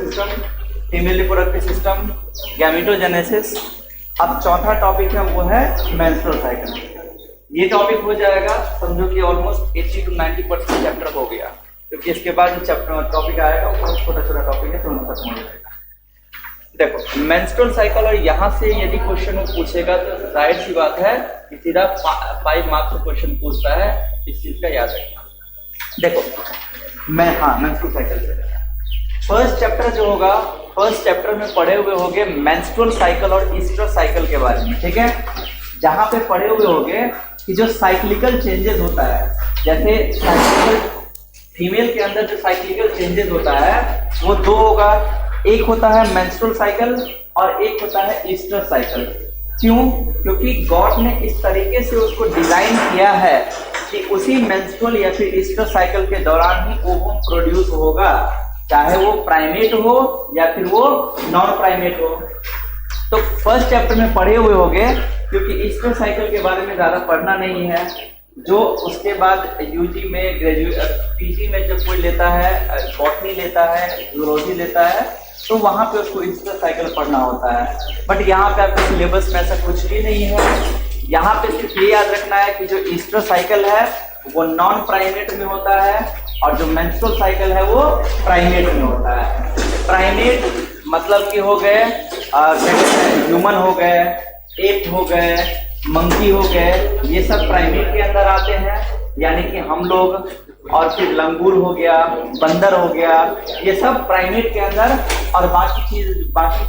System, female reproductive system, gametogenesis. अब चौथा topic है वो है मेंस्ट्रुअल साइकिल। ये टॉपिक हो जाएगा, समझो कि ऑलमोस्ट 80 to 90% चैप्टर हो गया, क्योंकि इसके बाद जो चैप्टर टॉपिक आएगा वो बहुत छोटा छोटा टॉपिक है, तुरंत खत्म हो जाएगा। देखो मेंस्ट्रुअल साइकिल, और यहाँ से यदि क्वेश्चन पूछेगा तो जाहिर सी बात है कि सीधा 5 मार्क्स का क्वेश्चन पूछता है, इस चीज का याद रखना। देखो मेंस्ट्रुअल साइकिल से फर्स्ट चैप्टर जो होगा, फर्स्ट चैप्टर में पढ़े हुए होंगे मेंस्ट्रुअल साइकिल और ईस्ट्रस साइकिल के बारे में, ठीक है। जहाँ पे पढ़े हुए होंगे कि जो साइक्लिकल चेंजेस होता है, जैसे साइक्लिकल फीमेल के अंदर जो साइक्लिकल चेंजेस होता है वो दो होगा, एक होता है मेंस्ट्रुअल साइकिल और एक होता है ईस्ट्रस साइकिल। क्यों? क्योंकि गॉड ने इस तरीके से उसको डिजाइन किया है कि उसी मेंस्ट्रुअल या फिर ईस्ट्रस साइकिल के दौरान ही ओवम प्रोड्यूस होगा, चाहे वो प्राइमेट हो या फिर वो नॉन प्राइमेट हो। तो फर्स्ट चैप्टर में पढ़े हुए होंगे, क्योंकि ईस्ट्रस साइकिल के बारे में ज्यादा पढ़ना नहीं है। जो उसके बाद यूजी में पीजी में जब कोई लेता है, बॉटनी लेता है, जूलॉजी लेता है, तो वहां पे उसको ईस्ट्रस साइकिल पढ़ना होता है। बट यहाँ पे आपके सिलेबस में ऐसा कुछ भी नहीं है। यहाँ पे सिर्फ ये याद रखना है कि जो ईस्ट्रस साइकिल है वो नॉन प्राइमेट में होता है और जो मेंस्ट्रुअल साइकिल है वो प्राइमेट में होता है। प्राइमेट मतलब कि हो गए ह्यूमन हो गए, एप हो गए, मंकी हो गए, ये सब प्राइमेट के अंदर आते हैं, यानी कि हम लोग, और फिर लंगूर हो गया, बंदर हो गया, ये सब प्राइमेट के अंदर, और बाकी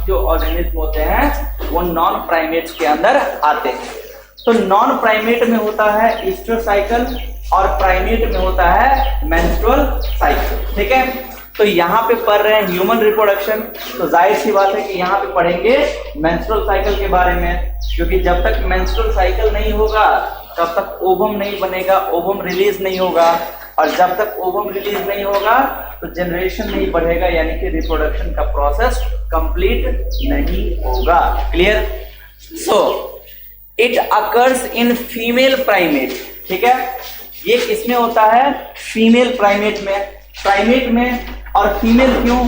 जो ऑर्गेनिज्म होते हैं वो नॉन प्राइमेट्स के अंदर आते हैं। तो नॉन प्राइमेट में होता है ईस्ट्रस साइकिल और प्राइमेट में होता है मेंस्ट्रुअल साइकिल, ठीक है। तो यहाँ पे पढ़ रहे हैं ह्यूमन रिप्रोडक्शन, तो जाहिर सी बात है कि यहाँ पे पढ़ेंगे मेंस्ट्रुअल साइकिल के बारे में, क्योंकि जब तक मेंस्ट्रुअल साइकिल नहीं होगा तब तक ओवम नहीं बनेगा, ओवम रिलीज नहीं होगा, और जब तक ओवम रिलीज नहीं होगा तो जनरेशन नहीं बढ़ेगा, यानी कि रिप्रोडक्शन का प्रोसेस कंप्लीट नहीं होगा। Clear? So it occurs in female primate, ठीक है। ये किसमें होता है? फीमेल प्राइमेट में। प्राइमेट में और फीमेल क्यों?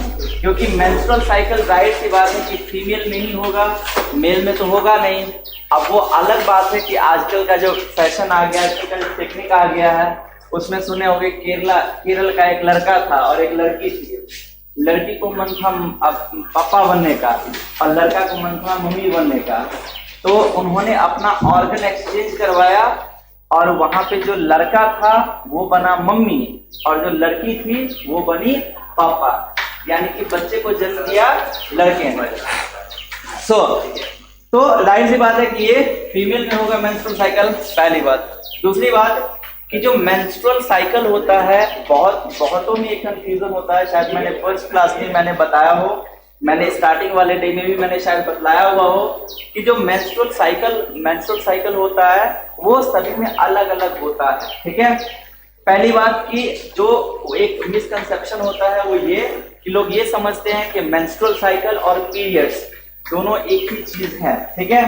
क्योंकि मेंस्ट्रुअल साइकिल जाहिर सी बात है कि फीमेल में ही होगा, मेल में तो होगा नहीं। अब वो अलग बात है कि आजकल का जो फैशन आ गया, आजकल का जो टेक्निक आ गया है, उसमें सुने होंगे केरल का एक लड़का था और एक लड़की थी। लड़की को मन था पापा बनने का और लड़का को मन था मम्मी बनने का। तो उन्होंने अपना ऑर्गन एक्सचेंज करवाया और वहां पे जो लड़का था वो बना मम्मी और जो लड़की थी वो बनी पापा, यानी कि बच्चे को जन्म दिया लड़के ने। तो जाहिर सी बात है कि ये फीमेल में होगा मेंस्ट्रुअल साइकिल, पहली बात। दूसरी बात कि जो मेंस्ट्रुअल साइकिल होता है, बहुतों में एक कंफ्यूजन होता है, शायद मैंने फर्स्ट क्लास में मैंने बताया हो, मैंने स्टार्टिंग वाले डे में भी मैंने शायद बतलाया हुआ हो कि जो मेंस्ट्रुअल साइकिल होता है वो सभी में अलग अलग होता है, ठीक है। पहली बात कि जो एक मिसकंसेप्शन होता है वो ये कि लोग ये समझते हैं कि मेंस्ट्रुअल साइकिल और पीरियड्स दोनों एक ही चीज है, ठीक है।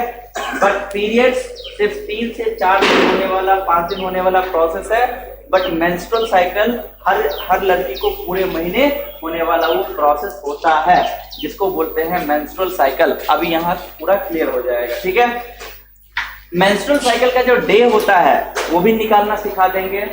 बट पीरियड्स सिर्फ 3 से 4 दिन होने वाला, 5 दिन होने वाला प्रोसेस है, बट मेंस्ट्रुअल साइकिल हर लड़की को पूरे महीने होने वाला वो प्रोसेस होता है, जिसको बोलते हैं मेंस्ट्रुअल साइकिल। अभी यहाँ पूरा क्लियर हो जाएगा, ठीक है। मेंस्ट्रुअल साइकिल का जो डे होता है वो भी निकालना सिखा देंगे।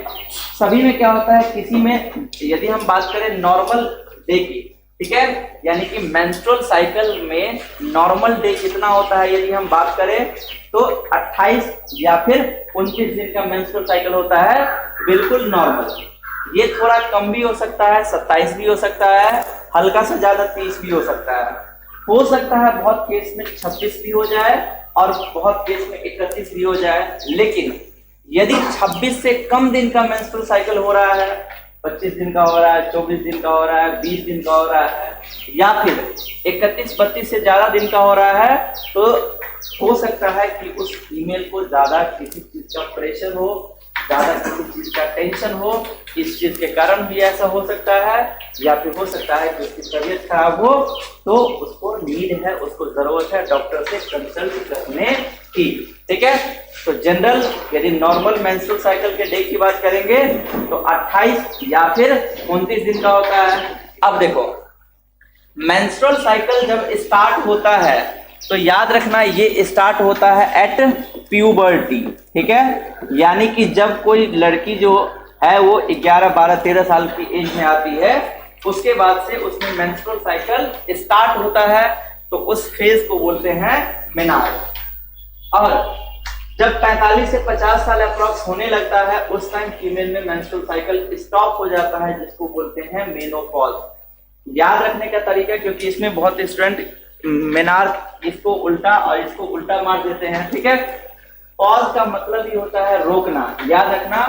सभी में क्या होता है, किसी में यदि हम बात करें नॉर्मल डे की, ठीक है, यानी कि मेंस्ट्रुअल साइकिल में नॉर्मल डे कितना होता है, यदि हम बात करें तो 28 या फिर 29 दिन का मेंस्ट्रुअल साइकिल होता है, बिल्कुल नॉर्मल। ये थोड़ा कम भी हो सकता है, 27 भी हो सकता है, हल्का से ज्यादा 30 भी हो सकता है बहुत केस में 26 भी हो जाए और बहुत केस में 31 भी हो जाए। लेकिन यदि 26 से कम दिन का मेंस्ट्रुअल साइकिल हो रहा है, 25 दिन का हो रहा है, 24 दिन का हो रहा है, 20 दिन का हो रहा है, या फिर 31-32 से ज्यादा दिन का हो रहा है, तो हो सकता है कि उस फीमेल को ज्यादा किसी चीज का प्रेशर हो, ज्यादा किसी चीज का टेंशन हो, इस चीज के कारण भी ऐसा हो सकता है, या फिर हो सकता है कि उसकी तबीयत खराब हो, तो उसको नीड है, उसको जरूरत है डॉक्टर से कंसल्ट करने की, ठीक है। तो जनरल यदि नॉर्मल मेंस्ट्रुअल साइकिल के डे की बात करेंगे तो 28 या फिर 29 दिन का होता है। अब देखो मेंस्ट्रुअल साइकिल जब स्टार्ट होता है तो याद रखना ये स्टार्ट होता है एट प्यूबर्टी, ठीक है, यानी कि जब कोई लड़की जो है वो 11, 12, 13 साल की एज में आती है, उसके बाद से उसमें मेंस्ट्रुअल साइकिल स्टार्ट होता है, तो उस फेज को बोलते हैं मेनार्क। और जब 45 से 50 साल अप्रॉक्स होने लगता है उस टाइम फीमेल में मेंस्ट्रुअल साइकिल स्टॉप हो जाता है, जिसको बोलते हैं मेनोपॉज। याद रखने का तरीका, क्योंकि इसमें बहुत स्टूडेंट मेनार्क इसको उल्टा और इसको उल्टा मार देते हैं, ठीक है। पॉज का मतलब ही होता है रोकना, याद रखना,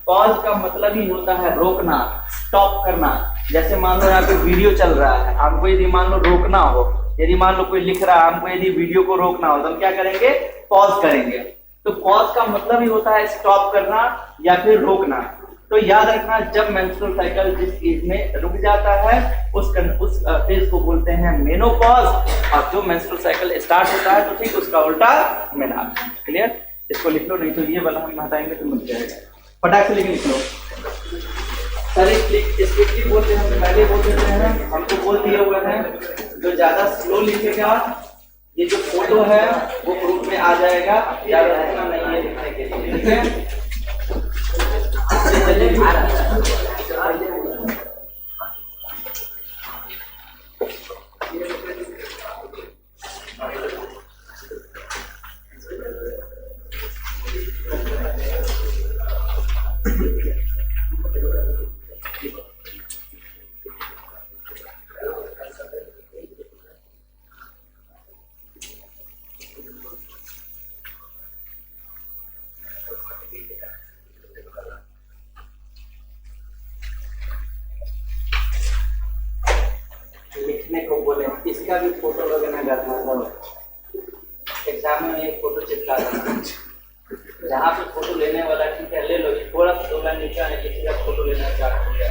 पॉज का मतलब ही होता है रोकना, स्टॉप करना। जैसे मान लो यहाँ पे वीडियो चल रहा है, हमको यदि मान लो रोकना हो, यदि मान लो कोई लिख रहा है, हमको यदि वीडियो को रोकना हो तो हम क्या करेंगे, पॉज करेंगे। तो पॉज का मतलब ही होता है स्टॉप करना या फिर रोकना। तो याद रखना, जब मेंस्ट्रुअल साइकिल जिस एज में रुक जाता है उस फेज को बोलते हैं मेनोपॉज, और जो मेंस्ट्रुअल साइकिल स्टार्ट होता है तो ठीक उसका उल्टा मेनार्क। क्लियर? इसको लिख लो, नहीं तो ये वाला हम हटाएंगे तो मिल जाएगा। फटाक से लेके लिख लो। सर स्ट्रिक्टली बोलते हैं, हम पहले बोल देते हैं, हमको बोल दिया हुआ है जो ज्यादा स्लो लिखेगा ये जो फोटो है वो ग्रुप में आ जाएगा, ज्यादा रखना नहीं है लिखने के लिए, ठीक है। लिखने को बोले, इसका भी फोटो वगैरह करना है, एग्जाम में एक फोटो चिपका देना, जहाँ पे फोटो लेने वाला ठीक है ले लो, थोड़ा सा 2 लाइन नीचे आने किसी का फोटो लेना स्टार्ट हो गया।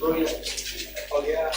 हो गया।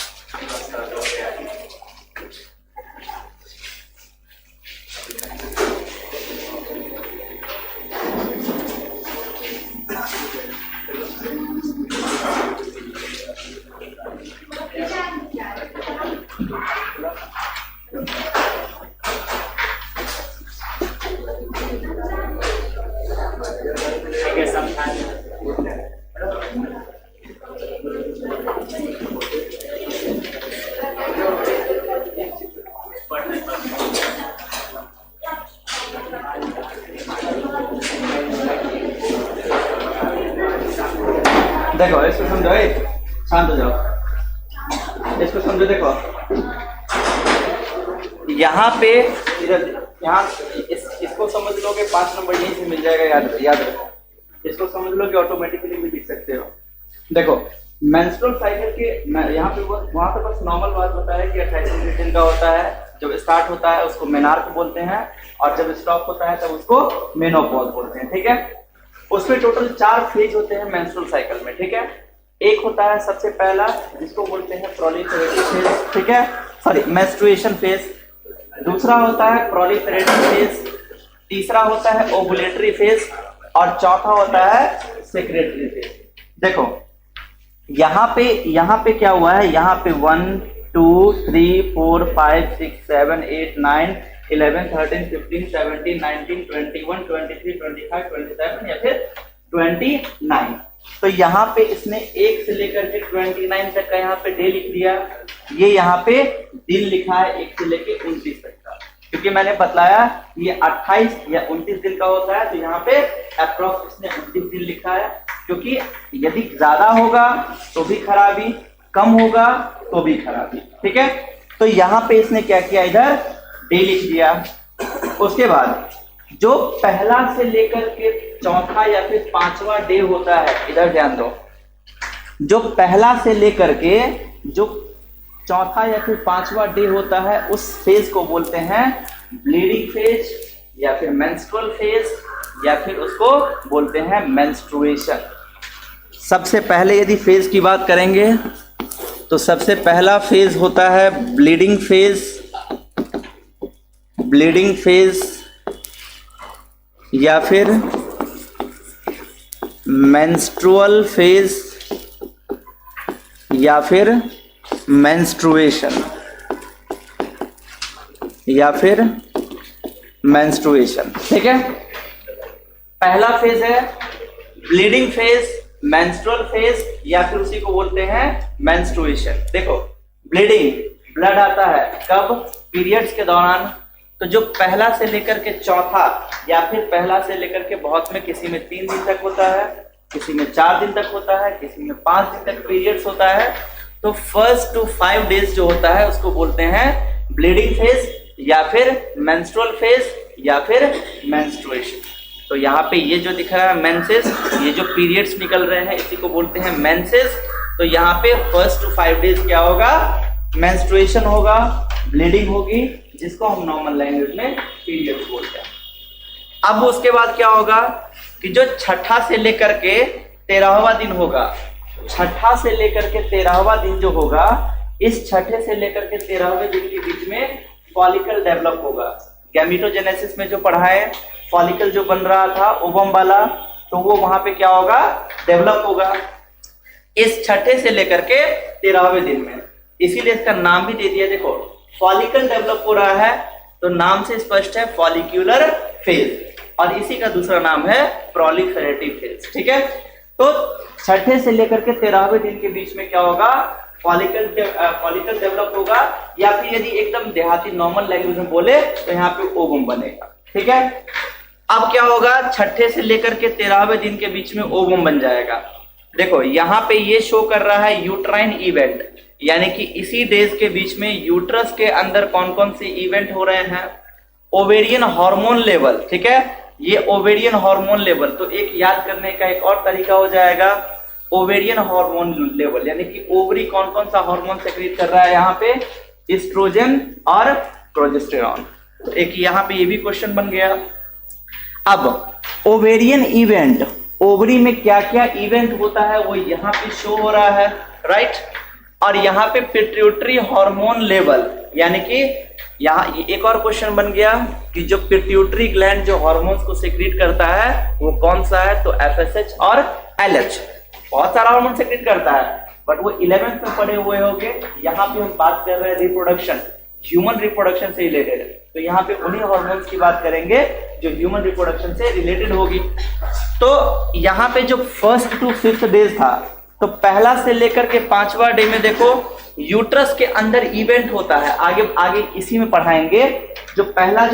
देखो इसको समझो, शांत हो जाओ, इसको समझो। देखो यहाँ पे यहाँ इसको समझ लो कि 5 नंबर यहीं से मिल जाएगा, याद रखो। इसको समझ लो कि ऑटोमेटिकली भी लिख सकते हो। देखो मेंस्ट्रुअल साइकिल के यहाँ पे वहाँ पे बस नॉर्मल बात बताया कि 28 दिन का होता है। जब स्टार्ट होता है उसको मेनार्क बोलते हैं और जब स्टॉप होता है तब उसको मेनोपॉज बोलते हैं, ठीक है। उसमें टोटल 4 फेज होते हैं मेंस्ट्रुअल साइकिल में, ठीक है। एक होता है सबसे पहला जिसको बोलते हैं प्रोलिफेरेटिव फेज, ठीक है, सॉरी मेंस्ट्रुएशन फेज। दूसरा होता है प्रोलिफेरेटिव फेज, तीसरा होता है ओवुलेटरी फेज और चौथा होता है सेक्रेटरी फेज। देखो यहाँ पे क्या हुआ है, यहाँ पे 1 2 3 4 5 6 7 8 9 11 13 15 17 19 21 23 25 27 या फिर 29। तो यहाँ पे इसने 1 से लेकर के 29 तक का यहाँ पे डे लिख दिया। ये यहाँ पे दिन लिखा है 1 से लेकर 29 तक का, क्योंकि मैंने बतलाया ये 28 या 29 दिन का होता है, तो यहाँ पे अप्रोक्स इसने 29 दिन लिखा है। क्योंकि यदि ज्यादा होगा तो भी खराबी, कम होगा तो भी खराबी, ठीक है। तो यहाँ पे इसने क्या किया, इधर डे लिख दिया। उसके बाद जो पहला से लेकर के चौथा या फिर 5वां डे होता है, इधर ध्यान दो, जो पहला से लेकर के जो चौथा या फिर 5वां डे होता है उस फेज को बोलते हैं ब्लीडिंग फेज या फिर मेंस्ट्रुअल फेज या फिर उसको बोलते हैं मेंस्ट्रुएशन। सबसे पहले यदि फेज की बात करेंगे तो सबसे पहला फेज होता है ब्लीडिंग फेज या फिर मेंस्ट्रुअल फेज या फिर मेंस्ट्रुएशन ठीक है। पहला फेज है ब्लीडिंग फेज, मेंस्ट्रुअल फेज या फिर उसी को बोलते हैं मेंस्ट्रुएशन। देखो ब्लीडिंग, ब्लड आता है कब, पीरियड्स के दौरान। तो जो पहला से लेकर के चौथा या फिर पहला से लेकर के बहुत में किसी में 3 दिन तक होता है, किसी में 4 दिन तक होता है, किसी में 5 दिन तक पीरियड्स होता है। तो फर्स्ट टू 5 डेज जो होता है उसको बोलते हैं ब्लीडिंग फेज या फिर मेंस्ट्रुअल फेज या फिर मेंस्ट्रुएशन। तो यहाँ पे ये जो दिख रहा है मेंसेस, ये जो पीरियड्स निकल रहे हैं इसी को बोलते हैं मेंसेस। तो यहाँ पे फर्स्ट टू 5 डेज क्या होगा, मेंस्ट्रुएशन होगा, ब्लीडिंग होगी, जिसको हम नॉर्मल लैंग्वेज में पीरियड्स बोलते हैं। अब उसके बाद क्या होगा कि जो छठा से लेकर के 13वां दिन होगा, छठा से लेकर के 13वां दिन जो होगा, इस छठे से लेकर के 13वें दिन के बीच में फॉलिकल डेवलप होगा। गैमेटोजेनेसिस में जो पढ़ा है, फॉलिकल जो बन रहा था ओवम वाला, तो वो वहां पे क्या होगा, डेवलप होगा इस छठे से लेकर के 13वें दिन में। इसीलिए इसका नाम भी दे दिया, देखो फॉलिकल डेवलप हो रहा है तो नाम से स्पष्ट है फॉलिक्यूलर फेज, और इसी का दूसरा नाम है प्रोलिफेरेटिव फेज, ठीक है। तो छठे से लेकर के 13वें दिन के बीच में क्या होगा, फॉलिकल डेवलप होगा, या फिर यदि एकदम देहाती नॉर्मल लैंग्वेज में बोले तो यहाँ पे ओवम बनेगा, ठीक है। अब क्या होगा, छठे से लेकर के 13वें दिन के बीच में ओवम बन जाएगा। देखो यहाँ पे ये शो कर रहा है यूट्राइन इवेंट, यानी कि इसी डेज के बीच में यूट्रस के अंदर कौन कौन से इवेंट हो रहे हैं। ओवेरियन हार्मोन लेवल, ठीक है, ये ओवेरियन हार्मोन लेवल। तो एक याद करने का एक और तरीका हो जाएगा, ओवेरियन हार्मोन लेवल, यानी कि ओवरी कौन कौन सा हार्मोन सेक्रेट कर रहा है, यहाँ पे एस्ट्रोजन और प्रोजेस्टेरॉन। तो एक यहाँ पे ये भी क्वेश्चन बन गया। अब ओवेरियन इवेंट, ओवरी में क्या क्या इवेंट होता है वो यहाँ पे शो हो रहा है, राइट। और यहाँ पे पिट्यूटरी हार्मोन लेवल, यानी कि यहाँ एक और क्वेश्चन बन गया कि जो पिट्यूटरी ग्लैंड जो हार्मोन्स को सेक्रेट करता है वो कौन सा है, तो एफएसएच और एलएच। बहुत सारा हार्मोन सेक्रेट करता है, बट वो 11th में पढ़े हुए होंगे। यहाँ पे हम बात कर रहे हैं रिप्रोडक्शन, ह्यूमन रिप्रोडक्शन से रिलेटेड, तो यहाँ पे उन्हीं हार्मोन्स की बात करेंगे जो ह्यूमन रिप्रोडक्शन से रिलेटेड होगी। तो यहाँ पे जो फर्स्ट टू 5th डेज था, तो पहला से लेकर के 5वां डे में देखो यूट्रस के अंदर इवेंट होता है, आगे इसी में पढ़ाएंगे। जो पहला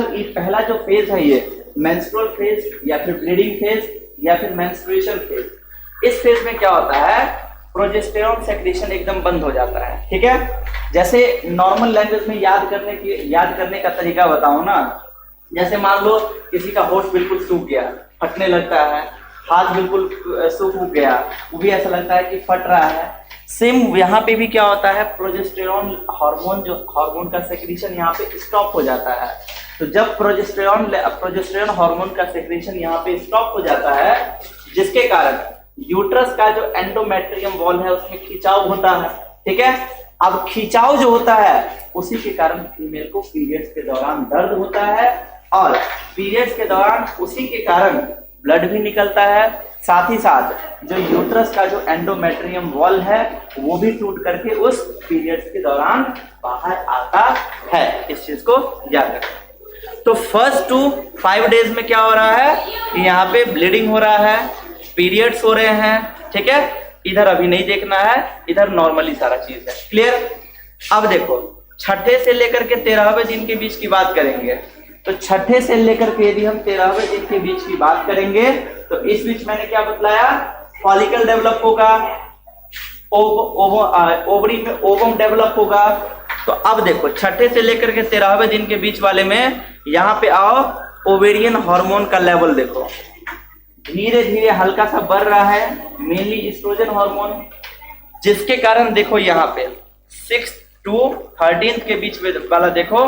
जो फेज है ये मेंस्ट्रुअल फेज या फिर ब्लीडिंग फेज या फिर मेंस्ट्रुएशन फेज। इस फेज में क्या होता है, प्रोजेस्टेरॉन सेक्रेशन एकदम बंद हो जाता है, ठीक है। जैसे नॉर्मल लैंग्वेज में याद करने का तरीका बताऊं ना, जैसे मान लो किसी का होठ बिल्कुल सूख गया, फटने लगता है, हाथ बिल्कुल सूख गया, वो भी ऐसा लगता है कि फट रहा है। सेम यहाँ पे भी क्या होता है, प्रोजेस्टेरॉन हार्मोन का सेक्रेशन यहाँ पे स्टॉप हो जाता है। तो जब प्रोजेस्टेरॉन हार्मोन का सेक्रेशन यहाँ पे स्टॉप हो जाता है, जिसके कारण यूट्रस का जो एंडोमेट्रियम वॉल है उसमें खिंचाव होता है, ठीक है। अब खिंचाव जो होता है उसी के कारण फीमेल को पीरियड्स के दौरान दर्द होता है और पीरियड्स के दौरान उसी के कारण ब्लड भी निकलता है, साथ ही साथ जो यूट्रस का जो एंडोमेट्रियम वॉल है वो भी टूट करके उस पीरियड्स के दौरान बाहर आता है। इस चीज को याद रखें। तो फर्स्ट 5 डेज में क्या हो रहा है कि यहाँ पे ब्लीडिंग हो रहा है, पीरियड्स हो रहे हैं, ठीक है। इधर अभी नहीं देखना है, इधर नॉर्मली सारा चीज है, क्लियर। अब देखो छठे से लेकर के 13वें दिन के बीच की बात करेंगे। तो छठे से लेकर के यदि हम 13वें दिन के बीच की बात करेंगे तो इस बीच मैंने क्या बतलाया, फॉलिकल डेवलप होगा, ओवरी में ओवम डेवलप होगा। तो अब देखो छठे से लेकर के 13वें दिन के बीच वाले में यहाँ पे आओ, ओवेरियन हार्मोन का लेवल देखो धीरे धीरे हल्का सा बढ़ रहा है, मेनली एस्ट्रोजन हार्मोन, जिसके कारण देखो यहाँ पे 6 to 13 के बीच वाला देखो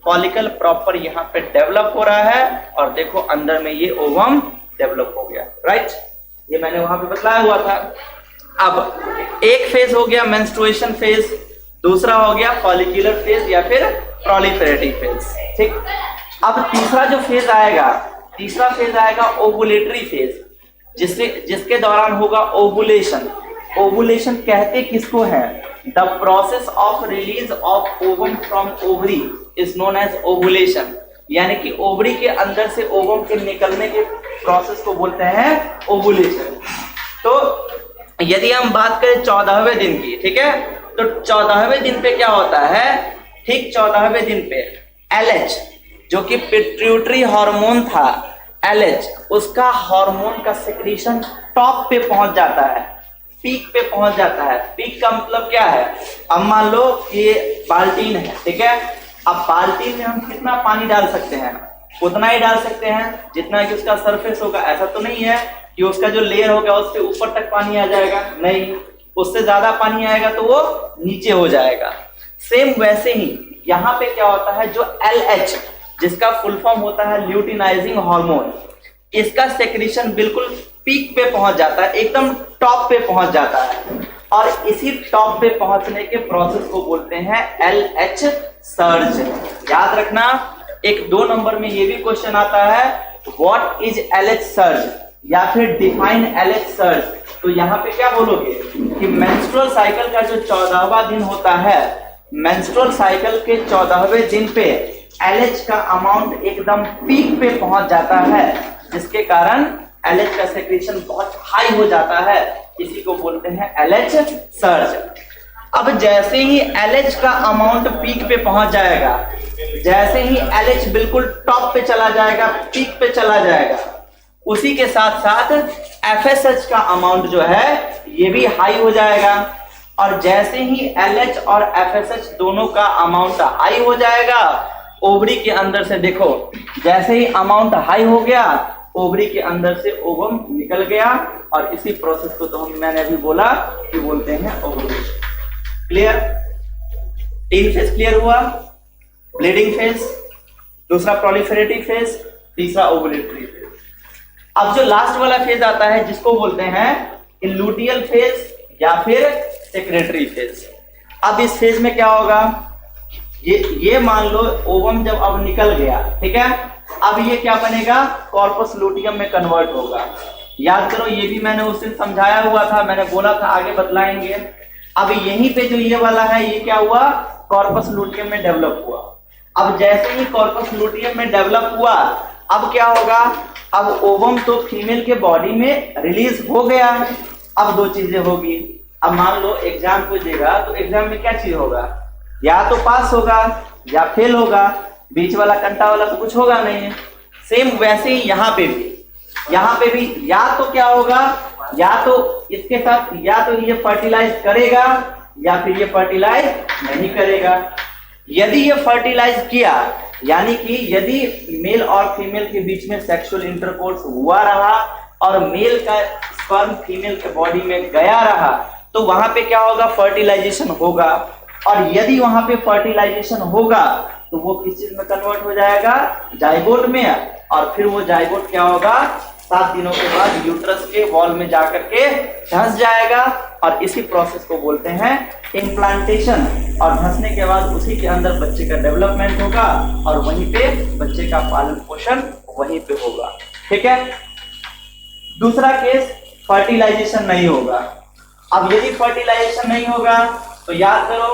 फॉलिकल प्रॉपर यहाँ पे डेवलप हो रहा है और देखो अंदर में ये ओवम डेवलप हो गया, राइट। ये मैंने वहां पे बतलाया हुआ था। अब एक फेज हो गया मेंस्ट्रुएशन फेज, दूसरा हो गया फॉलिकुलर फेज या फिर प्रोलिफेरेटिव फेज, ठीक। अब तीसरा जो फेज आएगा, तीसरा फेज आएगा ओवुलेटरी फेज, जिसके दौरान होगा ओवुलेशन। ओवुलेशन कहते किसको है, the process of release of ovum from ovary is known as ovulation, यानी कि ओवरी के अंदर से ओवम के निकलने के प्रोसेस को बोलते हैं ओवुलेशन। तो यदि हम बात करें 14वें दिन की, ठीक है, तो 14वें दिन पे क्या होता है, ठीक 14वें दिन पे LH जो कि पिट्यूटरी हार्मोन था, LH उसका हार्मोन का सेक्रीशन टॉप पे पहुंच जाता है, पीक पे पहुंच जाता है। पीक का मतलब क्या है, अब मान लो ये बाल्टीन है, ठीक है। अब बाल्टीन में हम कितना पानी डाल सकते हैं, उतना ही डाल सकते हैं जितना कि उसका सरफेस होगा। ऐसा तो नहीं है कि उसका जो लेयर होगा उसके ऊपर तक पानी आ जाएगा, नहीं, उससे ज्यादा पानी आएगा तो वो नीचे हो जाएगा। सेम वैसे ही यहाँ पे क्या होता है, जो LH जिसका फुल फॉर्म होता है ल्यूटिनाइजिंग हार्मोन, इसका सेक्रीशन बिल्कुल पीक पे पहुंच जाता है, एकदम टॉप पे पहुंच जाता है और इसी टॉप पे पहुंचने के प्रोसेस को बोलते हैं LH सर्ज। याद रखना, एक 2 नंबर में ये भी क्वेश्चन आता है, व्हाट इज LH सर्ज या फिर डिफाइन LH सर्ज। तो यहाँ पे क्या बोलोगे कि मेंस्ट्रुअल साइकिल का जो 14वां दिन होता है, मेंस्ट्रुअल साइकिल के 14वें दिन पे LH का अमाउंट एकदम पीक पे पहुंच जाता है, जिसके कारण LH का सेक्रेशन बहुत हाई हो जाता है, इसी को बोलते हैं LH सर्ज। अब जैसे ही LH का अमाउंट पीक पे पहुंच जाएगा, जैसे ही LH बिल्कुल टॉप पे चला जाएगा, पीक पे चला जाएगा, उसी के साथ साथ FSH का अमाउंट जो है ये भी हाई हो जाएगा। और जैसे ही LH और FSH दोनों का अमाउंट हाई हो जाएगा, ओवरी के अंदर से देखो जैसे ही अमाउंट हाई हो गया, ओवरी के अंदर से ओवम निकल गया और इसी प्रोसेस को तो मैंने अभी बोला कि बोलते हैं ओवुलेशन। क्लियर? 3 फेज क्लियर हुआ, ब्लीडिंग फेज, दूसरा प्रोलिफेरेटिव फेज, तीसरा ओवुलेटरी फेज। अब जो लास्ट वाला फेज आता है जिसको बोलते हैं लुटियल फेज या फिर सेक्रेटरी फेज। अब इस फेज में क्या होगा, ये मान लो ओवम जब अब निकल गया, ठीक है, अब ये क्या बनेगा, कॉर्पस लुटियम में कन्वर्ट होगा। याद करो, ये भी मैंने उस दिन समझाया हुआ था, मैंने बोला था आगे बतलाएंगे। अब यहीं पे जो ये वाला है, ये क्या हुआ, कॉर्पस लुटियम में डेवलप हुआ। अब जैसे ही कॉर्पस लुटियम में डेवलप हुआ, अब क्या होगा, अब ओवम तो फीमेल के बॉडी में रिलीज हो गया। अब 2 चीजें होगी। अब मान लो एग्जाम पूछेगा तो एग्जाम में क्या चीज होगा, या तो पास होगा या फेल होगा, बीच वाला कंटा वाला तो कुछ होगा नहीं है। सेम वैसे ही यहाँ पे भी या तो क्या होगा, या तो इसके साथ या तो ये फर्टिलाइज करेगा या फिर ये फर्टिलाइज नहीं करेगा। यदि ये फर्टिलाइज किया, यानी कि यदि मेल और फीमेल के बीच में सेक्सुअल इंटरकोर्स हुआ रहा और मेल का स्पर्म फीमेल के बॉडी में गया रहा, तो वहां पे क्या होगा, फर्टिलाइजेशन होगा। और यदि वहां पे फर्टिलाइजेशन होगा तो वो किस चीज में कन्वर्ट हो जाएगा, जाइगोट में। और फिर वो जाइगोट क्या होगा, 7 दिनों के बाद यूट्रस के वॉल में जाकर के धंस जाएगा और इसी प्रोसेस को बोलते हैं इम्प्लांटेशन। और धंसने के बाद उसी के अंदर बच्चे का डेवलपमेंट होगा और वहीं पे बच्चे का पालन पोषण वहीं पे होगा। ठीक है। दूसरा केस, फर्टिलाइजेशन नहीं होगा। अब यदि फर्टिलाइजेशन नहीं होगा तो याद करो,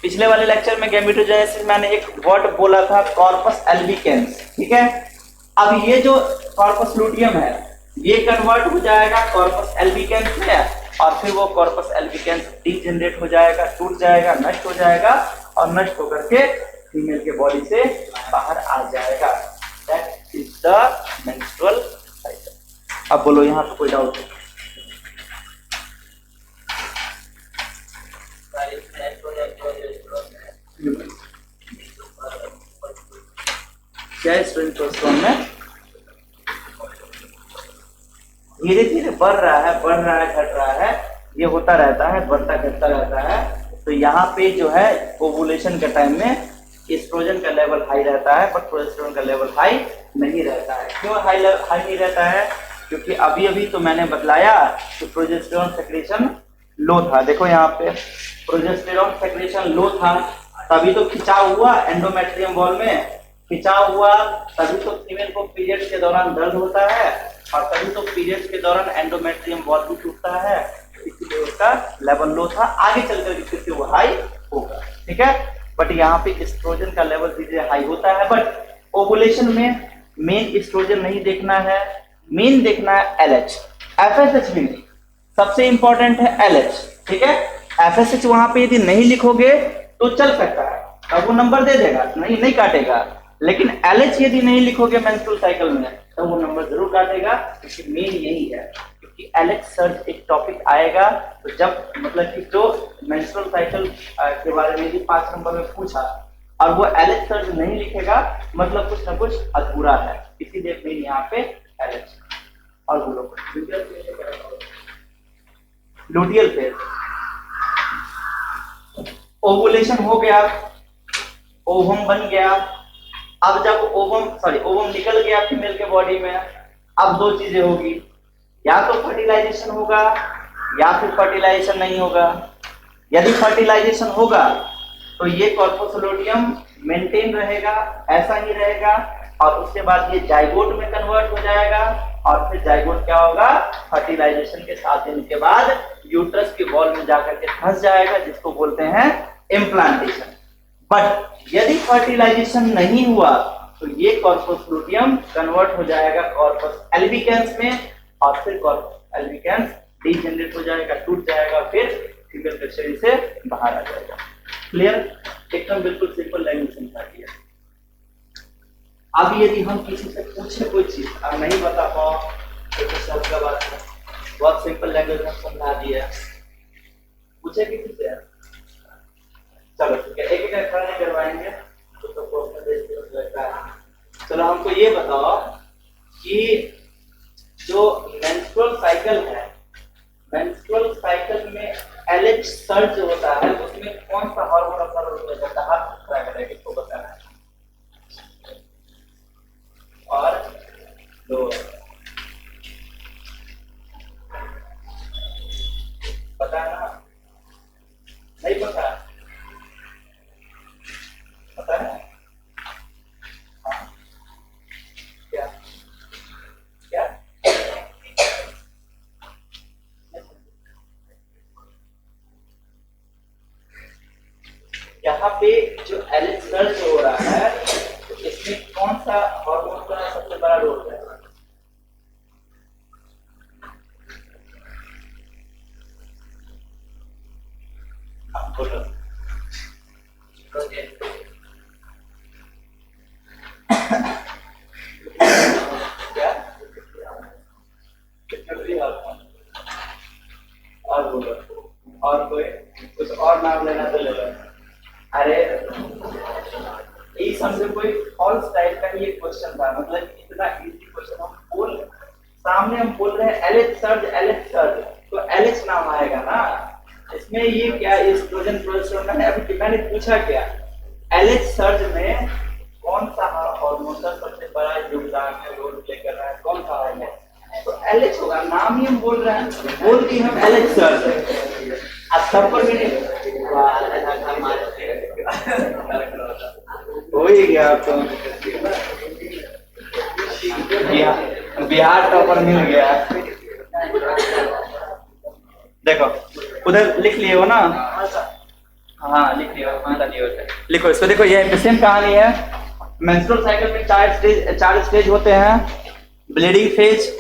पिछले वाले लेक्चर में गैमेटोजेनेसिस मैंने एक वर्ड बोला था, कॉर्पस एल्बिकेंस। ठीक है। अब ये जो कॉर्पस लूटियम है ये कन्वर्ट हो जाएगा कॉर्पस एल्बिकेंस में और फिर वो कॉर्पस एल्बिकेंस डीजेनरेट हो जाएगा, टूट जाएगा, नष्ट हो जाएगा और नष्ट होकर के फीमेल के बॉडी से बाहर आ जाएगा। That is the menstrual cycle. अब बोलो, यहाँ पे कोई डाउट? क्या प्रोजेस्टेरोन में धीरे धीरे बढ़ रहा है, घट रहा है, ये होता रहता है, बढ़ता घटता रहता है। तो यहाँ पे जो है ओवुलेशन के टाइम में एस्ट्रोजन का लेवल हाई रहता है बट प्रोजेस्टेरोन का लेवल हाई नहीं रहता है। क्यों हाई नहीं रहता है? क्योंकि अभी अभी तो मैंने बतलाया कि प्रोजेस्टेरोन सेक्रेशन लो था। देखो यहाँ पे प्रोजेस्टेरोन सेक्रेशन लो था, तभी तो खिंचाव हुआ एंडोमेट्रियम वॉल में, खिंचाव हुआ तभी तो फीमेल को पीरियड्स के दौरान दर्द होता है और तभी तो पीरियड्स के दौरान एंडोमेट्रियम वॉल भी टूटता है। इसलिए उसका लेवल लो था, आगे चलकर फिर से वो हाई होगा। ठीक है। बट यहाँ पे एस्ट्रोजन का लेवल धीरे हाई होता है बट ओवुलेशन में मेन एस्ट्रोजन नहीं देखना है, मेन देखना है एलएच। एफएसएच भी नहीं, सबसे इंपॉर्टेंट है एलएच। ठीक है। एफएसएच वहां पे यदि नहीं लिखोगे तो चल सकता है, तब वो नंबर दे देगा, नहीं काटेगा। लेकिन एलएच यदि नहीं लिखोगे मेंस्ट्रुअल साइकिल में तो वो नंबर जरूर काटेगा, क्योंकि मेन यही है। क्योंकि एलएच सर्च एक टॉपिक आएगा तो जब मतलब कि जो मेंस्ट्रुअल साइकिल के बारे में भी 5 नंबर में पूछा और वो एलएच सर्च नहीं लिखेगा मतलब कुछ ना कुछ अधूरा है, इसीलिए मेन यहाँ पे एलएच। और बोलो लूटियल फेज, ओवुलेशन हो गया, ओवम बन गया। अब जब ओवम निकल गया फीमेल के बॉडी में, अब 2 चीजें होगी, या तो फर्टिलाइजेशन होगा या फिर फर्टिलाइजेशन नहीं होगा। यदि फर्टिलाइजेशन होगा तो ये कॉर्पस लूटियम मेंटेन रहेगा, ऐसा ही रहेगा और उसके बाद ये जाइगोट में कन्वर्ट हो जाएगा और फिर जाइगोट क्या होगा, फर्टिलाइजेशन के 7 दिन के बाद यूट्रस के वॉल में जाकर के फंस जाएगा, जिसको बोलते हैं इम्प्लांटेशन। बट यदि फर्टिलाइजेशन नहीं हुआ तो ये कॉर्पस लूटियम कन्वर्ट हो जाएगा कॉर्पस एल्बिकेंस में और फिर कॉर्पस एल्बिकेंस डीजेनरेट हो जाएगा, टूट जाएगा, फिर फीमेल के शरीर से बाहर आ जाएगा। क्लियर? एकदम बिल्कुल सिंपल लैंग्वेज समझा दिया। अब यदि हम किसी से पूछे कोई चीज और नहीं बता पाओ तो शब्द का बात है, बहुत सिंपल लैंग्वेज में समझा दिया। पूछे किसी से? चलो ठीक है, एक एक खड़ा नहीं करवाएंगे तो क्वेश्चन लगता है। चलो हमको ये बताओ कि जो मेंस्ट्रुअल साइकिल है, मेंस्ट्रुअल साइकिल में एलएच सर्ज होता है, उसमें कौन सा हार्मोन अपना रोल प्ले करता है? हाथ ट्राई करें, किसको बताना है? और दो पता है ना? नहीं पता? पता है? हाँ। क्या क्या यहाँ पे जो एलएच सर्ज हो रहा है तो इसमें कौन सा हार्मोन का सबसे बड़ा रोल है? बोलो। क्या? और बोलो, और कोई कुछ और नाम लेना तो ले लो। अरे ये समझो कोई फॉल्स टाइप का ये क्वेश्चन था, मतलब इतना इजी क्वेश्चन हम सामने हम बोल रहे हैं एलएच सर्ज तो एलएच नाम आएगा ना इसमें। ये क्या एस्ट्रोजन प्रोजेस्टेरोन है? अभी मैंने पूछा क्या, एलएच सर्ज में कौन सा हार्मोन का सबसे बड़ा योगदान है, रोल प्ले कर रहा है? कौन सा हार्मोन? एलएच होगा, नाम ही हम बोल रहे हैं, बोल दी हम एलएच सर, अब सब पर भी नहीं हो ही गया। अब तो बिहार टॉपर मिल गया। देखो उधर लिख लिए हो ना, हाँ लिख लियो, लिखो इसको। देखो ये सेम कहानी है। मेंस्ट्रुअल साइकिल में चार स्टेज होते हैं, ब्लीडिंग फेज,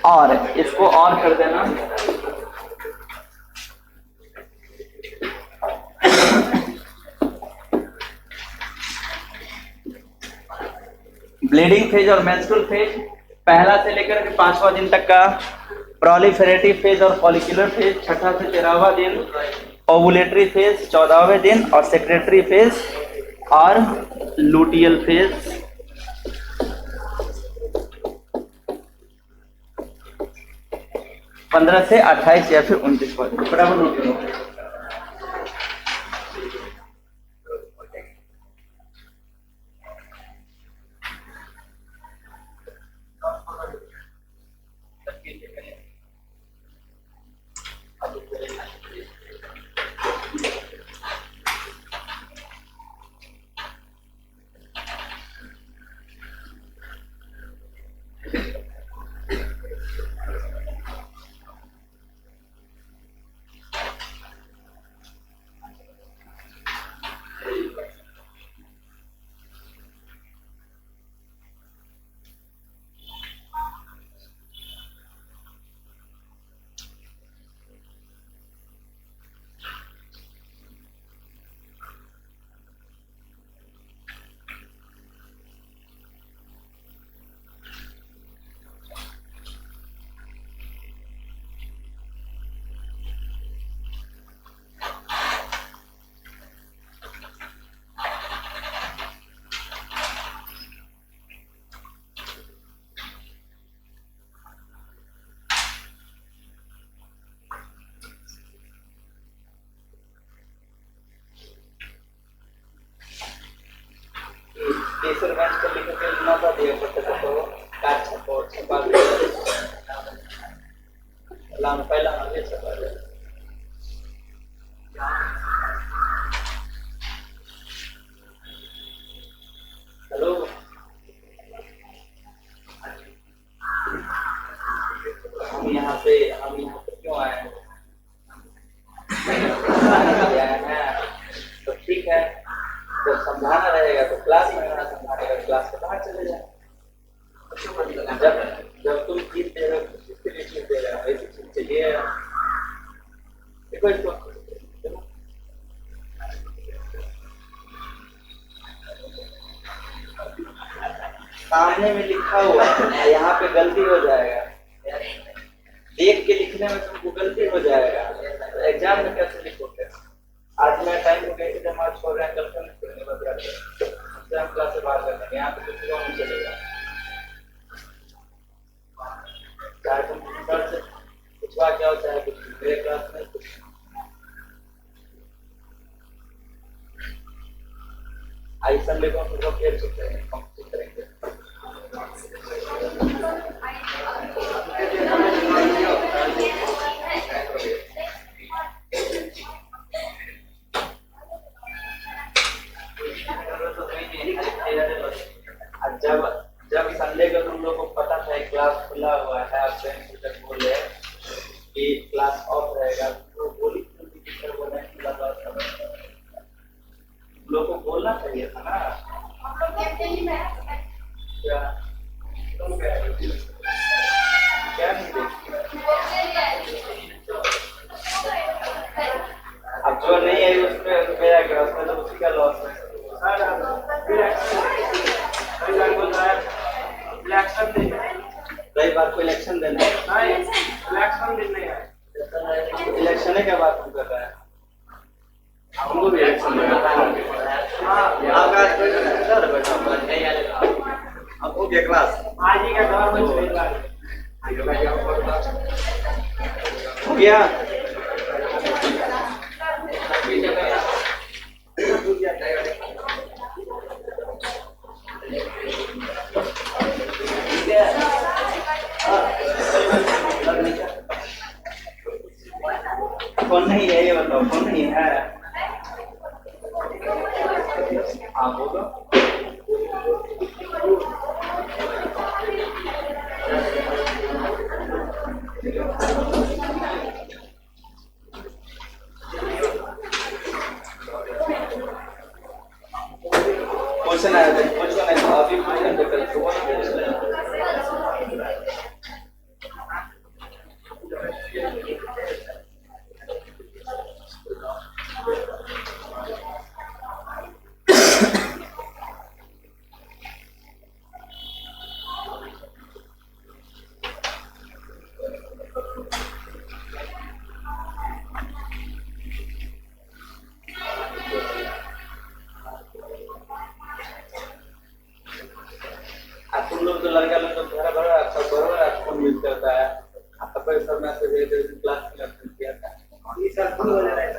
और इसको और कर देना, ब्लीडिंग फेज और मेंस्ट्रुअल फेज पहला से लेकर के 5वां दिन तक का, प्रोलिफेरेटिव फेज और फॉलिकुलर फेज छठा से 13वां दिन, ओवुलेटरी फेज 14वें दिन, और सेक्रेटरी फेज और लुटियल फेज 15 से 28 या फिर 29 बराबर नोट करो। केसर बेंच पर लिखे थे ना था दिया पड़ता था, तो काट छपो छपा दे लाम पहला आगे छपा दे। हेलो हम यहाँ पे क्यों आए हैं? तो ठीक है, जब समझाना रहेगा तो क्लास में आना, समझाने क्लास के बाहर चले जाए। जब तुम चीज दे रहे हो किसके लिए चीज दे रहे हो, ऐसी चीज चाहिए। देखो इसको सामने में लिखा हुआ है, यहाँ पे गलती हो जाएगा, देख के लिखने में तुमको गलती हो जाएगा, तो एग्जाम में कैसे लिखोगे? आज मैं टाइम को कैसे जमा छोड़ रहे हैं, कल का नहीं छोड़ने बस यार हम क्लास से बाहर कर देंगे, यहाँ पे कुछ नहीं चलेगा। चाहे तुम सर से पूछवा क्या हो, चाहे कुछ मेरे क्लास में कुछ आई संडे को हम लोग खेल सकते हैं, कॉम्पिटिशन करेंगे। जब संडे को तुम लोग को पता था क्लास खुला हुआ है, आप टीचर बोले कि क्लास ऑफ रहेगा, तो बोली टीचर बोले लोग को बोलना चाहिए था ना। हम लोग कहते ही मैं क्या तुम क्या नहीं देखते, अब जो नहीं है उसमें मेरा क्या, उसमें तो उसी का लॉस है। रही बात को इलेक्शन देना है, इलेक्शन देना है, इलेक्शन है क्या बात हम कर रहे हैं, हमको भी इलेक्शन देना है। अब हो गया क्लास, आज ही का हो गया। हाँ बोलो। क्वेश्चन आया था, क्वेश्चन है अभी क्वेश्चन देकर तुम लोग तो लड़का लोग तो भरा भरा आपका बरोबर आपको यूज करता है। आपका पैसा में से दे क्लास में किया था ये सर फुल हो जा रहा है।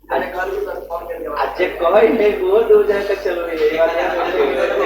अरे कल सर फोन करके आज चेक कहो ले वो 2000 तक चलो ये वाला